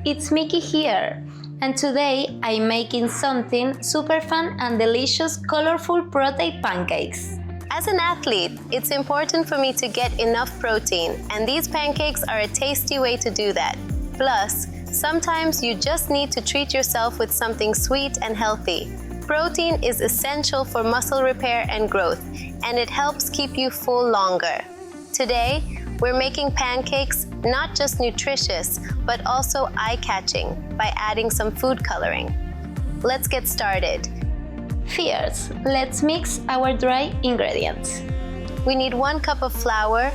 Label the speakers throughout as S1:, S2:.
S1: it's Miki here, and today I'm making something super fun and delicious colorful protein pancakes.
S2: As an athlete, it's important for me to get enough protein, and these pancakes are a tasty way to do that. Plus, sometimes you just need to treat yourself with something sweet and healthy. Protein is essential for muscle repair and growth, and it helps keep you full longer. Today, we're making pancakes not just nutritious, but also eye-catching by adding some food coloring. Let's get started.
S1: First, let's mix our dry ingredients.
S2: We need 1 cup of flour,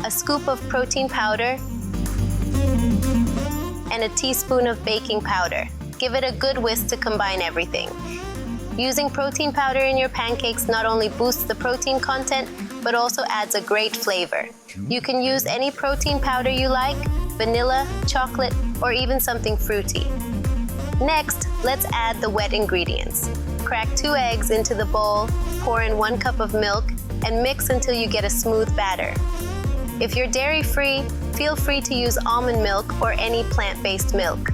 S2: a scoop of protein powder, and a teaspoon of baking powder. Give it a good whisk to combine everything. Using protein powder in your pancakes not only boosts the protein content, but also adds a great flavor. You can use any protein powder you like, vanilla, chocolate, or even something fruity. Next, let's add the wet ingredients. Crack 2 eggs into the bowl, pour in 1 cup of milk, and mix until you get a smooth batter. If you're dairy-free, feel free to use almond milk or any plant-based milk.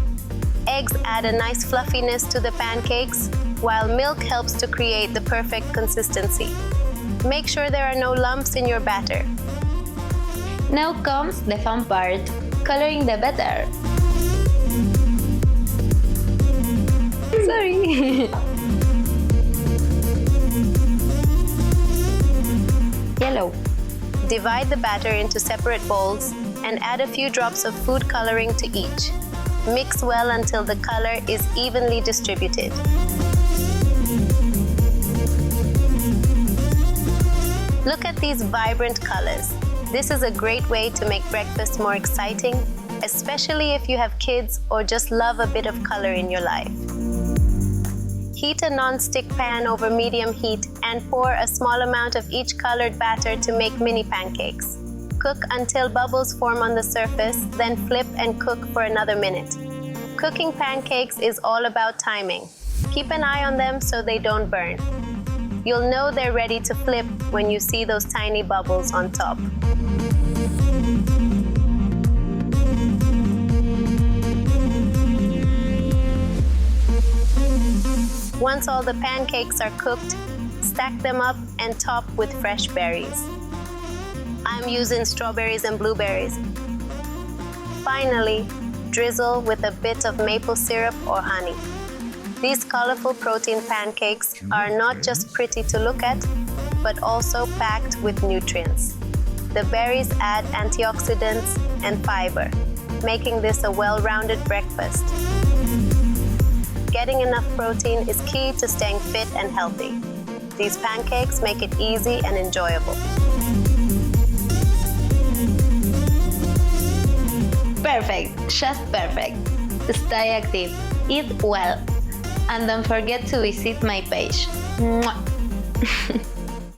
S2: Eggs add a nice fluffiness to the pancakes, while milk helps to create the perfect consistency. Make sure there are no lumps in your batter.
S1: Now comes the fun part, coloring the batter. Sorry. Yellow.
S2: Divide the batter into separate bowls and add a few drops of food coloring to each. Mix well until the color is evenly distributed. Look at these vibrant colors. This is a great way to make breakfast more exciting, especially if you have kids or just love a bit of color in your life. Heat a non-stick pan over medium heat and pour a small amount of each colored batter to make mini pancakes. Cook until bubbles form on the surface, then flip and cook for another minute. Cooking pancakes is all about timing. Keep an eye on them so they don't burn. You'll know they're ready to flip when you see those tiny bubbles on top. Once all the pancakes are cooked, stack them up and top with fresh berries. I'm using strawberries and blueberries. Finally, drizzle with a bit of maple syrup or honey. These colorful protein pancakes are not just pretty to look at, but also packed with nutrients. The berries add antioxidants and fiber, making this a well-rounded breakfast. Getting enough protein is key to staying fit and healthy. These pancakes make it easy and enjoyable.
S1: Perfect, just perfect. Stay active, eat well, and don't forget to visit my page. Mwah.